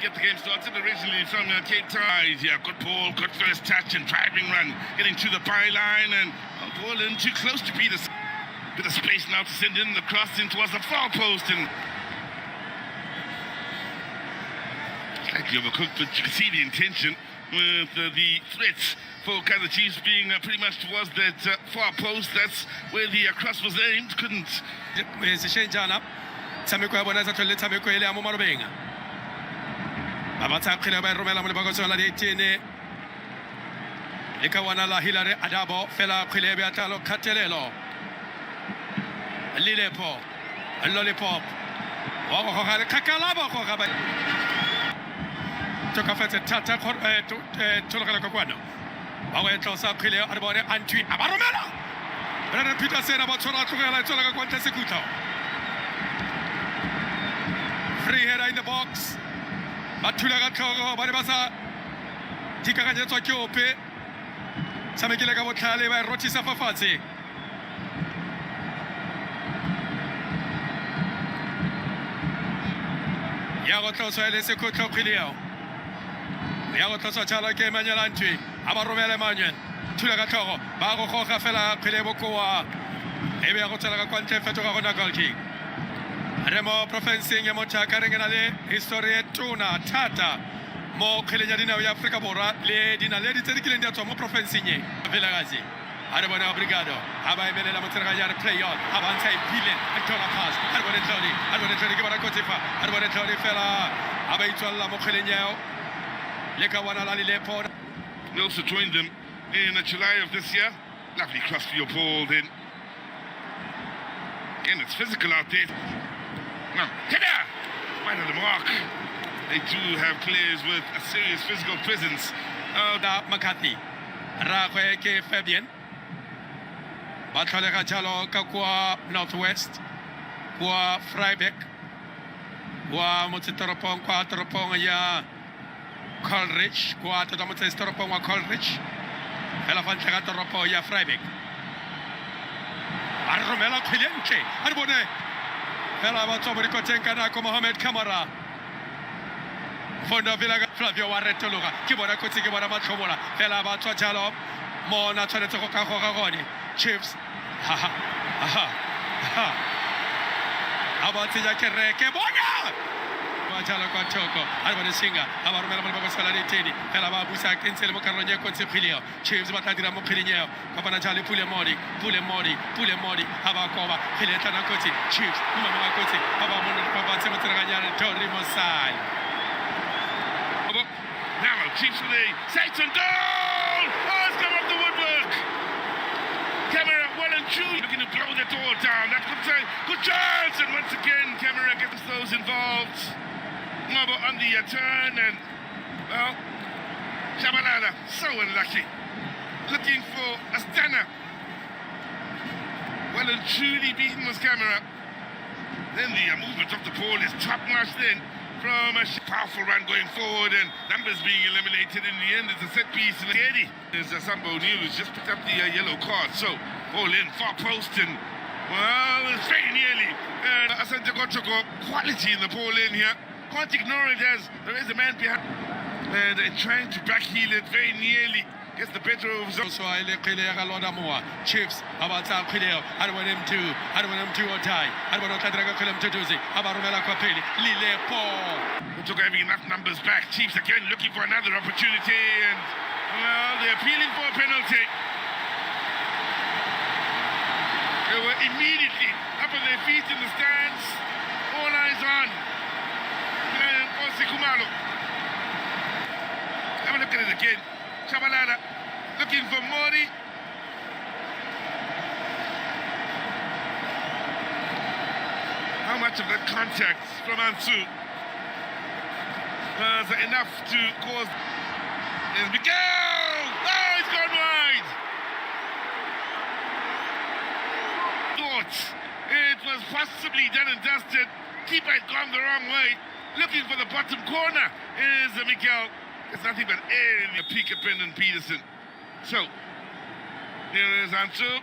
get the game started originally from Cape Town. Yeah, good ball, good first touch and driving run, getting to the byline and ball in too close to Peter. Bit of space now to send in the cross in towards the far post and slightly overcooked, but you can see the intention with the threats for Kaizer Chiefs being pretty much towards that far post. That's where the cross was aimed. Couldn't. tshameko ya bona sa tlhole tshameko ele ya mo malobeng ba batsa kgile ba romela mo lebakosong la di18 le ka wana la Hilary Adabo fela kgile be atalo khatelelo lilepo lollipop wa go ga khakala ba go ga ba toka fetse tata tologela ka kwana ba go etlosa kgile a bone antwi a ba romela Brother Peterson ba tshwara tlogela tsola ka kwanta sekutlo. Free header in the box. Batula ga tlhogo ba ba sa tikaganyetswa ke ope. Tshamekile ka botlhale ba rotisa fafatse. Ya go tloswa le sekutlo khileo. Ya go tloswa tshala ke Manyalantwi. Aba romela Manyen. Thula ga tlhogo ba go goga fela khile bokoa. Ebe ya go tsela ka kwante fetoga gona goal kick. Remo profinsing ya motaka rengena le historia tuna tata mo khelenya dinao ya Afrika Borwa le dinaledi tse di kileng di tswa mo profinsing e Vilagazi are bona obrigado aba emelela motsega ya play on aba ntse ipile ntola pass are bona tlhodi ke bona kotsifa are bona tlhodi fela aba itswalla mo khelenya le ka wana la lilepo. We also joined them in July of this year. Lovely cross for your ball then. Again, it's physical out there. Now, header! Right on the mark. They do have players with a serious physical presence. Da McCarthy. Ragwe ke Fabian. Batlhalega jalo ka kwa Northwest. Kwa Freiburg. Kwa motsetoropong kwa toropong ya Coleridge. Kwa toropong wa Coleridge. Ela fantle ka toropo ya Freiburg. Arromela cliente. Arbone. Fela ba tsobori kotenka na ko Mohamed Kamara. Fondo Villaga Flavio Warretoluga. Ke bona kotsi ke bona matlhobola. Fela ba tswa jalo mo na tshwanetse go ka goga gone. Chiefs. Abatsi ya kereke bona. Jalo Kotoko, Albert Singa, our Melbourne Saladini, Pelava Busa, Kinsel Mocaronia Consipilio, Chiefs Batadira Mopilinio, Capanajali Pulemori, Havakova, Piletana Koti, Chiefs, Mama Koti, Havamon, Papa Cemetery, Tori Mosai. Now, Chiefs with a Satan goal! Oh, it's come off the woodwork! Camera well and truly looking to blow the door down. That could say good chance, and once again, Camera gets those involved. Mabo on the turn and, well, Shabalala, so unlucky. Looking for a stunner. Well and truly beaten was Camera. Then the movement of the ball is top-notch then from a powerful run going forward and numbers being eliminated. In the end, it's a set piece. And Eddie is Sambo News just picked up the yellow card. So, ball in, far post and, well, it's very nearly. Asante Kotoko, quality in the ball in here. Can't ignore it as there is a man behind. And trying to backheel it very nearly. Gets the better of so I let Chiefs about South Kideo. I don't want him to or tie. I don't want to kill him to do it. About Romela Capelli, Lille Paul. We took having enough numbers back. Chiefs again looking for another opportunity and well, they're appealing for a penalty. They were immediately up on their feet in the stands. All eyes on. Kumalo. Have a look at it again. Chabalala looking for Mori. How much of that contact from Ansu was enough to cause his big goal? Oh, it's gone wide. Thought it was possibly done and dusted. Keeper had gone the wrong way. Looking for the bottom corner is Miguel. It's nothing but a peak of Brendan Peterson. So, here is Ansu.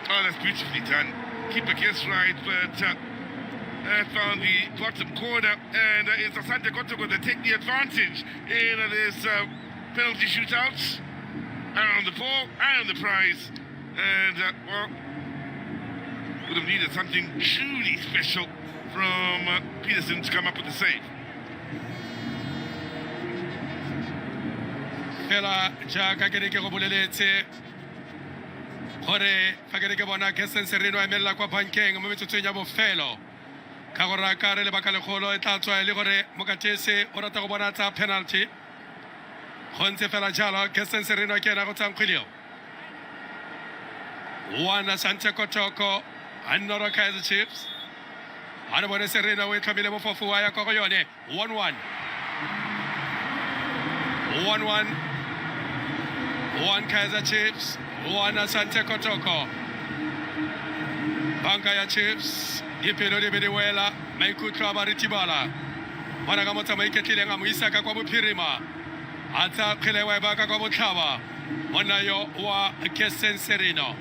Oh, that's beautifully done. Keeper gets right, but on the bottom corner, and it's Asante Kotoko that take the advantage in this penalty shootouts. And on the ball, and on the prize. And, well, would have needed something truly special from Peterson to come up with the save. Fela jaaka ke ne ke go boleletse gore fa ke ne ke bona Kaizer Sereno a emelela kwa bankeng mo metsotsong ya bofelo ka gore a ka re lebaka legolo e tla tswa e le gore Mokatese o rata go bona tsa penalty go ntse fela jalo Kaizer Sereno ke ena go tsang kgweleo one Asante Kotoko another Kaizer Chiefs a re bone Sereno o e tlhomile bofofu wa ya kwa go yone 1-1 one Kaizer Chiefs, one Asante Kotoko. Banka ya Chiefs, dipelo di bidiwela, maikutlo a baritibala. Bona ka motsa maiketlileng a mo isa ka kwa bophirima. A tsa kgelewa e baka kwa botlhaba. Monna yo wa Kaizer Sereno.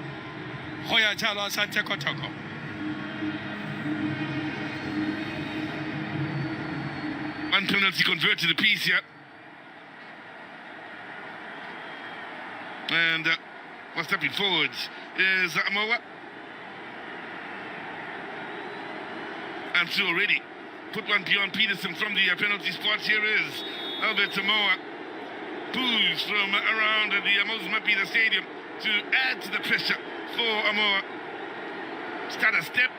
Go ya jalo Asante Kotoko. One penalty converted apiece here. And what's stepping forward is Amoa. And so already put one beyond Peterson from the penalty spot. Here is Albert Amoa. Boos from around the Mozambique Stadium to add to the pressure for Amoa. Start a step.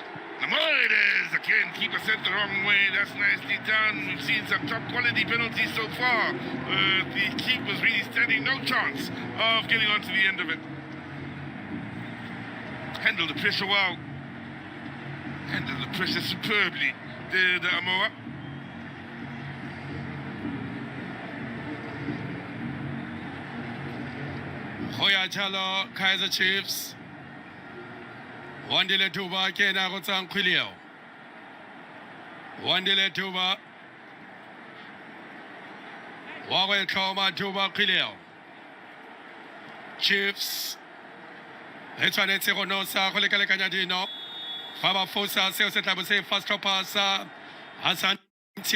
Amoa it is. Again, keeper sent the wrong way. That's nicely done. We've seen some top quality penalties so far. The keeper's really standing no chance of getting onto the end of it. Handled the pressure well. Handled the pressure superbly, did Amoa. Hoya Chalo, Kaizer Chiefs. Wandile Tuba, Kena Gotsang Quilio. Wandile Tuba. Wawe Trauma Tuba Quilio. Chiefs. Etswane Tserono sa Kolekale Kanyadino. Faba Fosa, Seosetabuse, first pass, Asante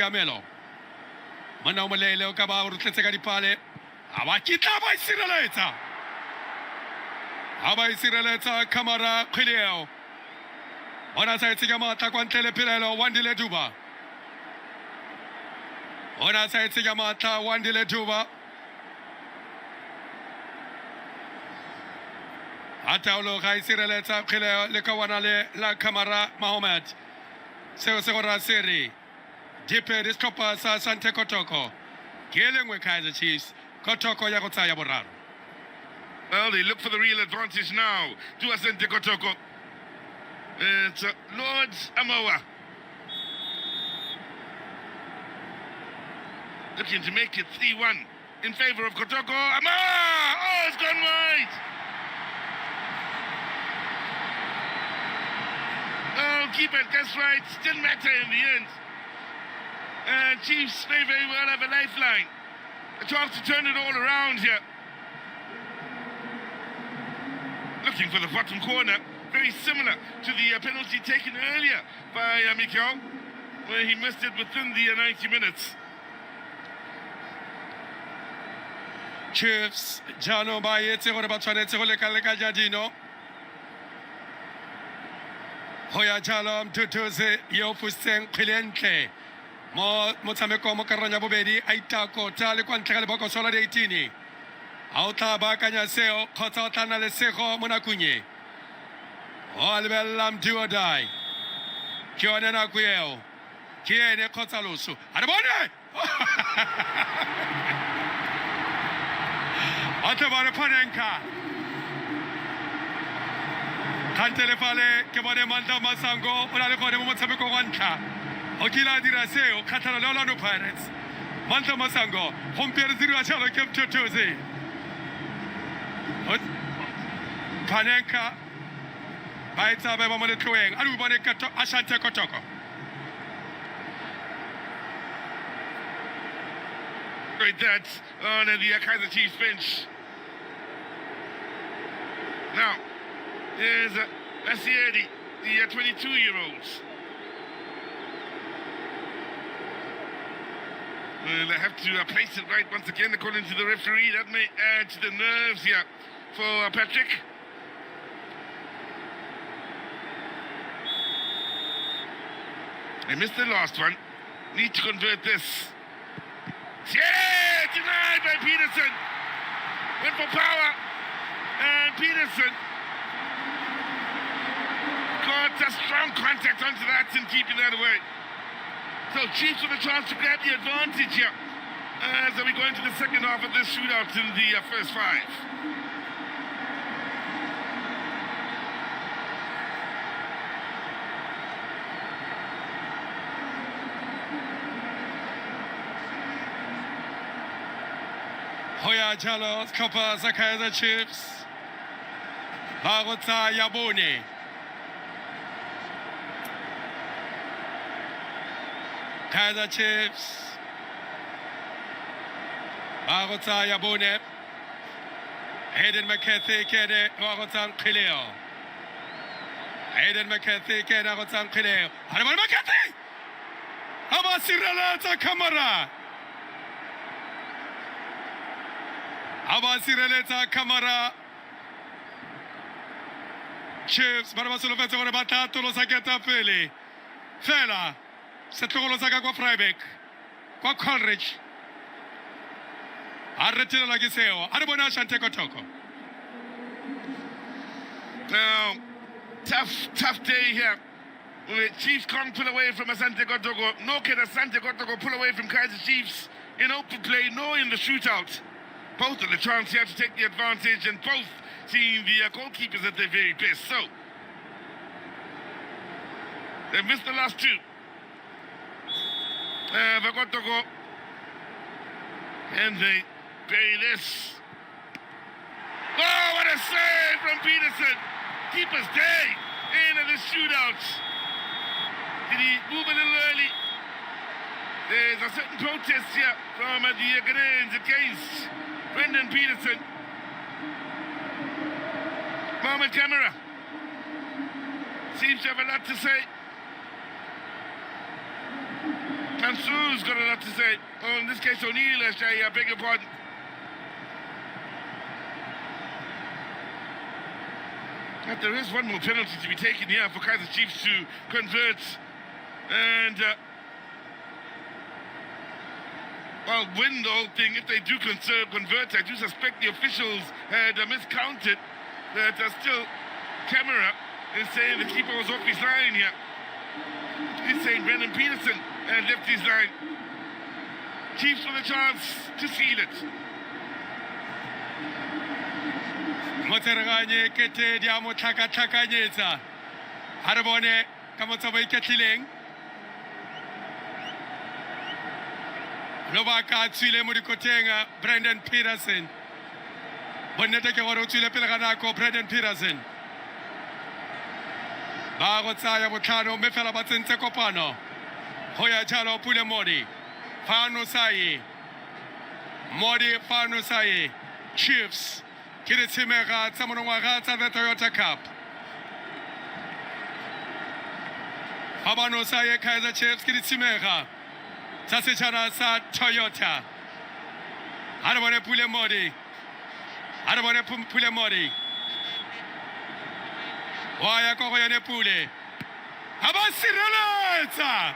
Amelo. Mana Malele, Okaba, Rutletsegadi Pale. Awakita by Sireleta. Abai Sireleta, Kamara, Quilio. Ona Saitsigama, Taquantele Pirello, Wandile Duba. Ona Saitzigamata, Wandile Duba. Ataulo Kaisireleta, Quilio, Lekawanale, La Kamara, Mohamed. Seosegora Siri. Dipe, this stopper, Asante Kotoko. Killing with Kaizer Chiefs. Kotoko Yakotaya Boraro. Well, they look for the real advantage now. To Asante Kotoko. It's Lords Amoa. Looking to make it 3-1 in favor of Kotoko. Amoa! Oh, it's gone wide! Oh, keeper gets right. Didn't matter in the end. Chiefs may very well have a lifeline. A chance to turn it all around here. Looking for the bottom corner. Very similar to the penalty taken earlier by Mikel, where he missed it within the 90 minutes. Chiefs, Jano Bayete, or Batane, Lekaleka Jadino. Hoya Jalom, Tutuze, Yofusen, Cliente. Motameko Mokaranya Bobedi, Aitako, Taliquan Boko Sola de Tini. Auta Bakanya Seo, Kotana Le Seco, Monacunye. All Bellam do or die. Kionena Guel. Kiene Kotalusu. Adabone! Atabara Panenka. Cantelefale, Kebone Manta Masango, Unalekone Motameko Wanta. Okila Diraseo, Catalola no Pirates. Manta Masango, Hompier Zirachalo kept to Tuesday. Panenka. Baita Baba Monetruing, Arubaneka Asante Kotoko. Right, that's on the Kaizer Chiefs bench. Now, there's Asieri, the 22-year-olds. Well, they have to place it right once again, according to the referee. That may add to the nerves here for Patrick. They missed the last one. Need to convert this. Yeah, denied by Peterson. Went for power. And Peterson got a strong contact onto that and keeping that away. So Chiefs with a chance to grab the advantage here as we go into the second half of this shootout in the first five. Hoya Jalo, Skopa za Kaizer Chiefs. Bagotsa Yabone. Kaizer Chiefs. Bagotsa Yabone. Hayden McCarthy Kede Bagotsa Kileo. Hayden McCarthy Kede Bagotsa Kileo. Harman McCarthy! Abasiralata Kamara. Abasireleta Kamara. Chiefs, Barabasolo Fetso con Batato lo saketa pele. Fela. Setlogolo saka kwa Freiburg. Kwa Coleridge. Arretira la Giseo. Arabona Asante Kotoko. Now, tough day here. The Chiefs can't pull away from Asante Kotoko. Nor can Asante Kotoko pull away from Kaizer Chiefs in open play, nor in the shootout. Both had the chance here to take the advantage, and both seeing the goalkeepers at their very best. So, they missed the last two. Kotoko, and they bury this. Oh, what a save from Peterson! Keeper's day into the shootout. Did he move a little early? There's a certain protest here from the Ghanaians against Brendan Peterson. Moment camera. Seems to have a lot to say. Mansour's got a lot to say. Oh, in this case, O'Neill, I beg your pardon. But there is one more penalty to be taken here for Kaizer Chiefs to convert. And, well, win the whole thing. If they do convert, I do suspect the officials had miscounted. That still, camera is saying the keeper was off his line here. He's saying Brendan Peterson left his line. Chiefs with a chance to seal it. Moteraganye kete dia motlaka tlakanyetsa. Ha re bone ka motsabo iketlileng. Lobaka tswile mo dikoteng Brendan Peterson. Bonnete ke gore o tswile pele ga nako Brendan Peterson. Ba go tsaya botlhano mme fela ba tsentse kopano. Go ya jalo Pule Modi. Fano Saye. Modi Fano Saye. Chiefs. Ke di tshimega tsa monongwaga tsa the Toyota Cup. Fano Saye Kaizer Chiefs ke di tshimega tsa setšhana sa Toyota. Ha re bone Pule Modi. Ha re bone Pule Modi. Wa ya go yone Pule. Ha ba sireletsa.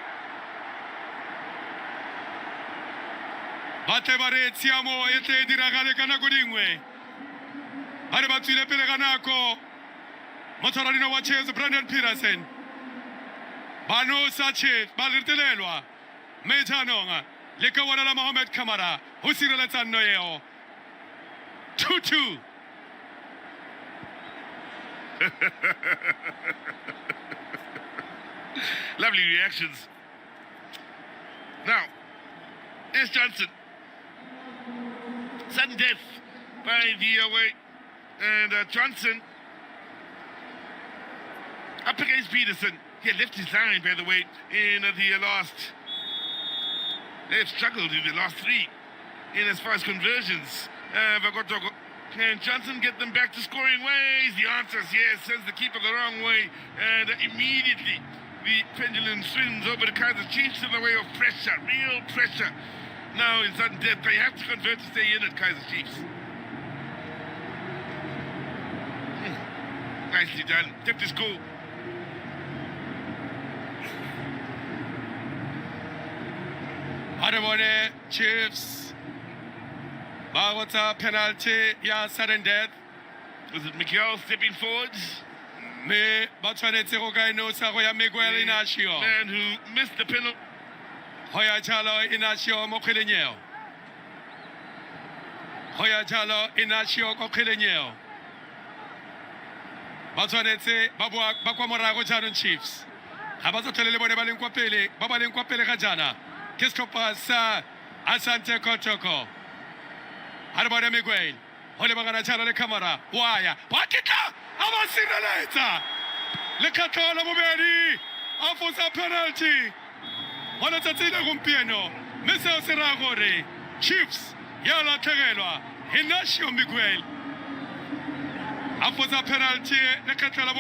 Bate bare tsiamo e tle diragale ka nako dingwe. Ha re ba tswile pele ga nako. Motshwarano wa Chiefs Brendan Peterson. Bano sa Chiefs ba letelelwa. Me jaanong le ka wona la Mohamed Kamara ho sireletsa nno eo. 2-2. Lovely reactions. Now, here's Johnson. Sudden death by the away. And Johnson up against Peterson. He had left his line, by the way, in the last. They've struggled in the last three in as far as conversions. Kotoko. Can Johnson get them back to scoring ways? The answer is yes. Sends the keeper the wrong way. And immediately the pendulum swings over the Kaizer Chiefs in the way of pressure. Real pressure. now in sudden death. You have to convert to stay in at Kaizer Chiefs. Nicely done. Kept his cool. Adebone Chiefs bagotsa penalty ya sudden death. Was it Miguel stepping forwards? Me ba tshwanetse go ka enosa go ya Miguel Inacio. Man who missed the penalty. Go ya jalo Inacio mo kgweleng. Go ya jalo Inacio go kgweleng. Ba tshwanetse ba kwa morago jaanong Chiefs. Ga ba tsotlele le bone ba leng kwa pele, ba ba leng kwa pele ga jana. Ke setlhopha sa Asante Kotoko. Adebone Miguel. Go lebagana jalo le camera. Waya. Ba kitla a ba sireletsa. Le kgatlo la bobedi. A fosa penalty. Go letsatsi le gompieno. Mme seo se raya gore Chiefs ya latlhegelwa. Inacio Miguel a fosa penalty le kgatlo la